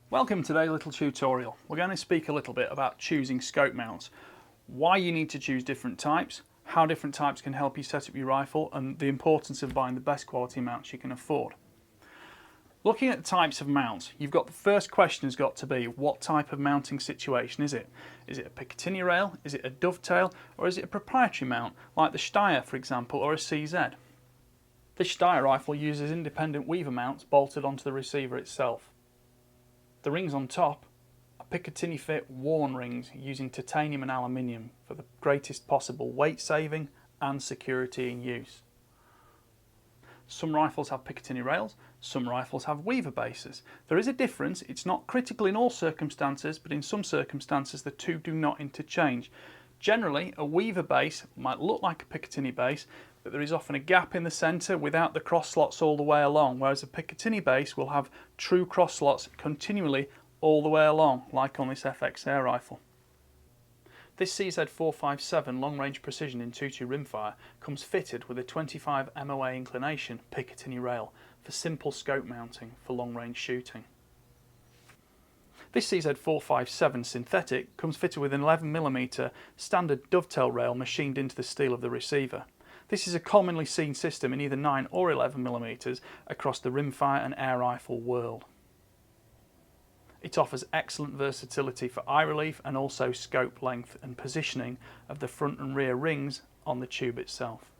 Welcome to today's little tutorial. We're going to speak a little bit about choosing scope mounts, why you need to choose different types, how different types can help you set up your rifle, and the importance of buying the best quality mounts you can afford. Looking at the types of mounts, you've got the first question has got to be, what type of mounting situation is it? Is it a Picatinny rail, is it a Dovetail, or is it a proprietary mount like the Steyr, for example, or a CZ? This Steyr rifle uses independent weaver mounts bolted onto the receiver itself. The rings on top are Picatinny fit worn rings using titanium and aluminium for the greatest possible weight saving and security in use. Some rifles have Picatinny rails, some rifles have weaver bases. There is a difference, it's not critical in all circumstances, but in some circumstances the two do not interchange. Generally, a weaver base might look like a Picatinny base, but there is often a gap in the centre without the cross slots all the way along, whereas a Picatinny base will have true cross slots continually all the way along, like on this FX air rifle. This CZ457 long range precision in 2.2 rimfire comes fitted with a 25 MOA inclination Picatinny rail for simple scope mounting for long range shooting. This CZ457 synthetic comes fitted with an 11mm standard Dovetail rail machined into the steel of the receiver. This is a commonly seen system in either 9 or 11mm across the rimfire and air rifle world. It offers excellent versatility for eye relief and also scope length and positioning of the front and rear rings on the tube itself.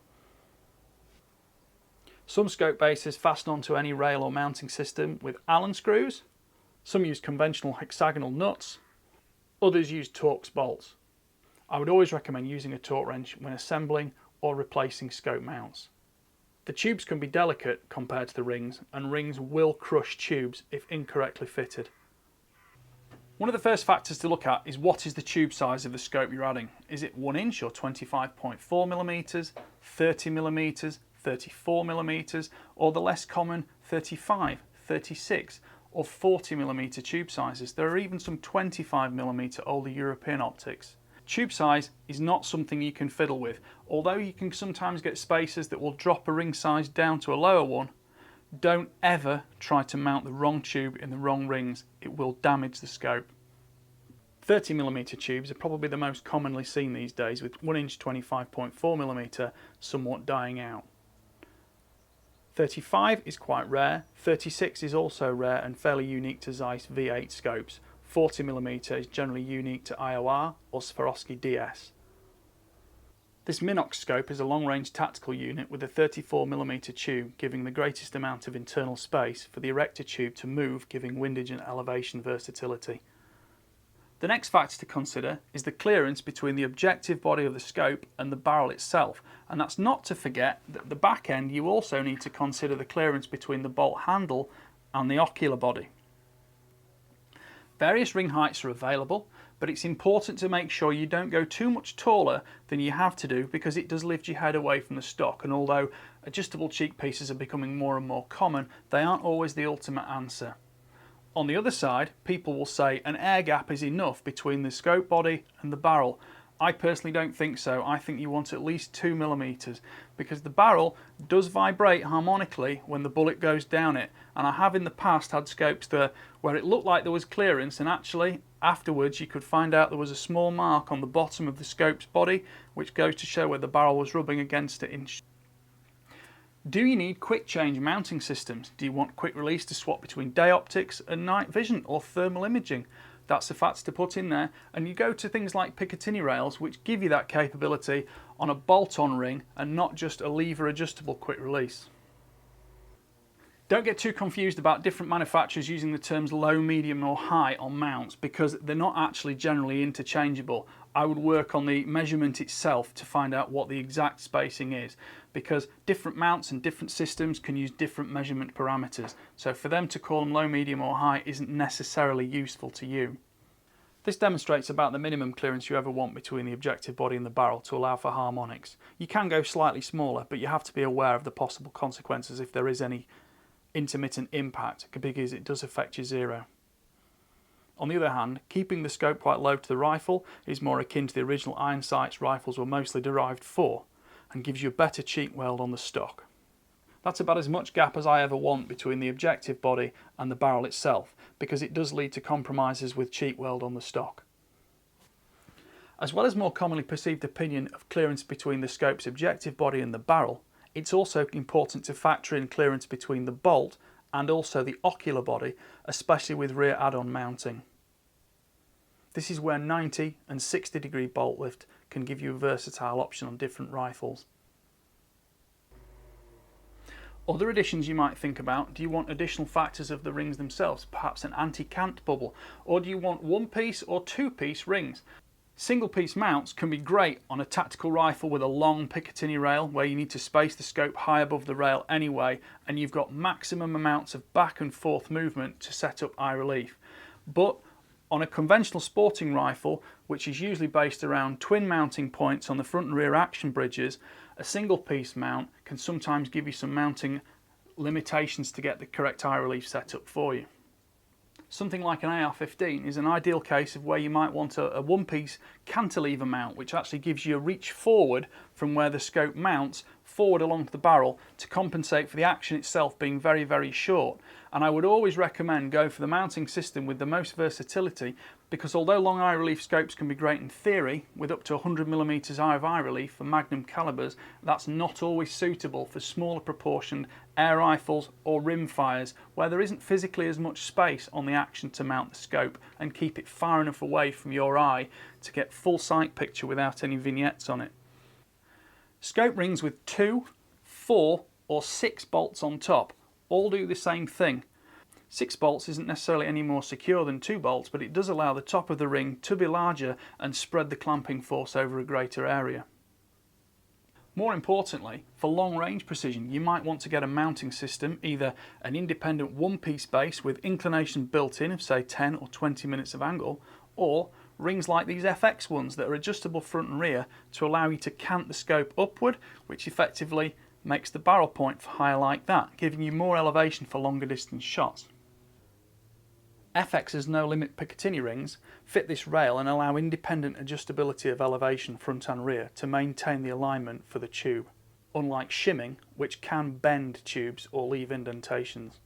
Some scope bases fasten onto any rail or mounting system with Allen screws. Some use conventional hexagonal nuts, others use Torx bolts. I would always recommend using a torque wrench when assembling or replacing scope mounts. The tubes can be delicate compared to the rings, and rings will crush tubes if incorrectly fitted. One of the first factors to look at is what is the tube size of the scope you're adding. Is it 1 inch or 25.4mm, 30mm, 34mm, or the less common 35, 36 or 40mm tube sizes? There are even some 25mm older European optics. Tube size is not something you can fiddle with. Although you can sometimes get spacers that will drop a ring size down to a lower one, don't ever try to mount the wrong tube in the wrong rings. It will damage the scope. 30mm tubes are probably the most commonly seen these days, with 1 inch 25.4mm somewhat dying out. 35 is quite rare, 36 is also rare and fairly unique to Zeiss V8 scopes. 40mm is generally unique to IOR or Swarovski DS. This Minox scope is a long-range tactical unit with a 34mm tube, giving the greatest amount of internal space for the erector tube to move, giving windage and elevation versatility. The next factor to consider is the clearance between the objective body of the scope and the barrel itself, and that's not to forget that at the back end you also need to consider the clearance between the bolt handle and the ocular body. Various ring heights are available, but it's important to make sure you don't go too much taller than you have to do, because it does lift your head away from the stock, and although adjustable cheek pieces are becoming more and more common, they aren't always the ultimate answer. On the other side, people will say an air gap is enough between the scope body and the barrel. I personally don't think so. I think you want at least 2mm, because the barrel does vibrate harmonically when the bullet goes down it, and I have in the past had scopes there where it looked like there was clearance, and actually afterwards you could find out there was a small mark on the bottom of the scope's body, which goes to show where the barrel was rubbing against it. Do you need quick change mounting systems? Do you want quick release to swap between day optics and night vision or thermal imaging? That's a fact to put in there, and you go to things like Picatinny rails, which give you that capability on a bolt-on ring and not just a lever adjustable quick release. Don't get too confused about different manufacturers using the terms low, medium or high on mounts, because they're not actually generally interchangeable. I would work on the measurement itself to find out what the exact spacing is, because different mounts and different systems can use different measurement parameters, so for them to call them low, medium or high isn't necessarily useful to you. This demonstrates about the minimum clearance you ever want between the objective body and the barrel to allow for harmonics. You can go slightly smaller, but you have to be aware of the possible consequences if there is any intermittent impact, because it does affect your zero. On the other hand, keeping the scope quite low to the rifle is more akin to the original iron sights rifles were mostly derived for, and gives you a better cheek weld on the stock. That's about as much gap as I ever want between the objective body and the barrel itself, because it does lead to compromises with cheek weld on the stock. As well as more commonly perceived opinion of clearance between the scope's objective body and the barrel, it's also important to factor in clearance between the bolt and also the ocular body, especially with rear add-on mounting. This is where 90 and 60 degree bolt lift can give you a versatile option on different rifles. Other additions you might think about: do you want additional factors of the rings themselves, perhaps an anti-cant bubble, or do you want one piece or two piece rings? Single piece mounts can be great on a tactical rifle with a long Picatinny rail where you need to space the scope high above the rail anyway, and you've got maximum amounts of back and forth movement to set up eye relief. But on a conventional sporting rifle, which is usually based around twin mounting points on the front and rear action bridges, a single piece mount can sometimes give you some mounting limitations to get the correct eye relief set up for you. Something like an AR-15 is an ideal case of where you might want a one-piece cantilever mount, which actually gives you a reach forward from where the scope mounts forward along the barrel to compensate for the action itself being very, very short. And I would always recommend go for the mounting system with the most versatility, because although long eye relief scopes can be great in theory, with up to 100mm eye of eye relief for magnum calibers, that's not always suitable for smaller proportioned air rifles or rim fires, where there isn't physically as much space on the action to mount the scope and keep it far enough away from your eye to get full sight picture without any vignettes on it. Scope rings with 2, 4 or 6 bolts on top all do the same thing. 6 bolts isn't necessarily any more secure than 2 bolts, but it does allow the top of the ring to be larger and spread the clamping force over a greater area. More importantly, for long range precision, you might want to get a mounting system, either an independent one-piece base with inclination built in of say 10 or 20 minutes of angle, or rings like these FX ones that are adjustable front and rear to allow you to cant the scope upward, which effectively makes the barrel point higher like that, giving you more elevation for longer distance shots. FX's no limit Picatinny rings fit this rail and allow independent adjustability of elevation front and rear to maintain the alignment for the tube, unlike shimming, which can bend tubes or leave indentations.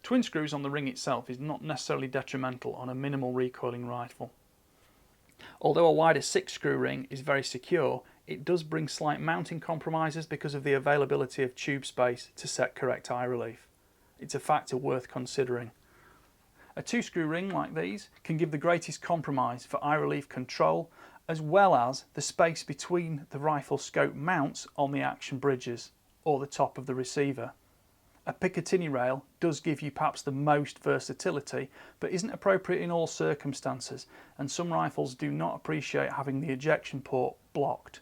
Twin screws on the ring itself is not necessarily detrimental on a minimal recoiling rifle. Although a wider 6-screw ring is very secure, it does bring slight mounting compromises because of the availability of tube space to set correct eye relief. It's a factor worth considering. A 2-screw ring like these can give the greatest compromise for eye relief control, as well as the space between the rifle scope mounts on the action bridges or the top of the receiver. A Picatinny rail does give you perhaps the most versatility, but isn't appropriate in all circumstances, and some rifles do not appreciate having the ejection port blocked.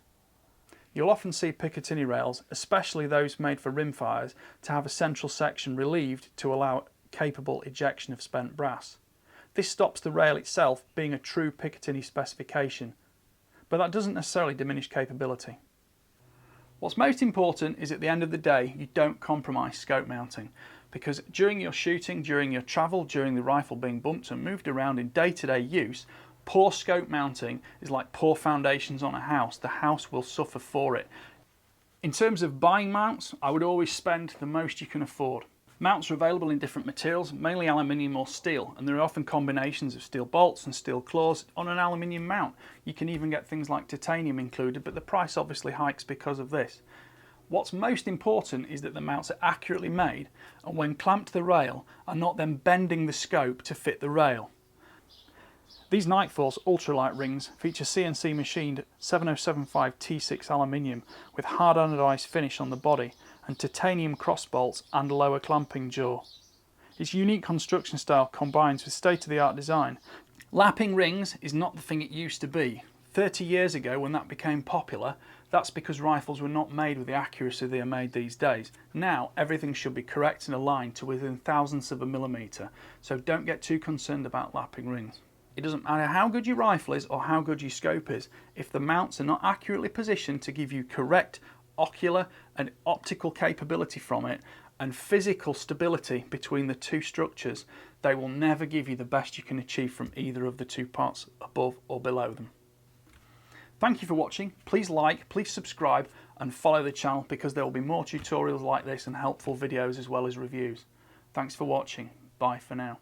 You'll often see Picatinny rails, especially those made for rimfires, to have a central section relieved to allow capable ejection of spent brass. This stops the rail itself being a true Picatinny specification, but that doesn't necessarily diminish capability. What's most important is at the end of the day you don't compromise scope mounting, because during your shooting, during your travel, during the rifle being bumped and moved around in day-to-day use, poor scope mounting is like poor foundations on a house. The house will suffer for it. In terms of buying mounts, I would always spend the most you can afford. Mounts are available in different materials, mainly aluminium or steel, and there are often combinations of steel bolts and steel claws on an aluminium mount. You can even get things like titanium included, but the price obviously hikes because of this. What's most important is that the mounts are accurately made, and when clamped to the rail are not then bending the scope to fit the rail. These Nightforce ultralight rings feature CNC machined 7075 T6 aluminium with hard anodized finish on the body and titanium cross bolts and lower clamping jaw. Its unique construction style combines with state-of-the-art design. Lapping rings is not the thing it used to be. 30 years ago when that became popular, that's because rifles were not made with the accuracy they are made these days. Now everything should be correct and aligned to within thousandths of a millimetre, so don't get too concerned about lapping rings. It doesn't matter how good your rifle is or how good your scope is, if the mounts are not accurately positioned to give you correct ocular and optical capability from it and physical stability between the two structures, they will never give you the best you can achieve from either of the two parts above or below them. Thank you for watching. Please like, please subscribe and follow the channel, because there will be more tutorials like this and helpful videos as well as reviews. Thanks for watching. Bye for now.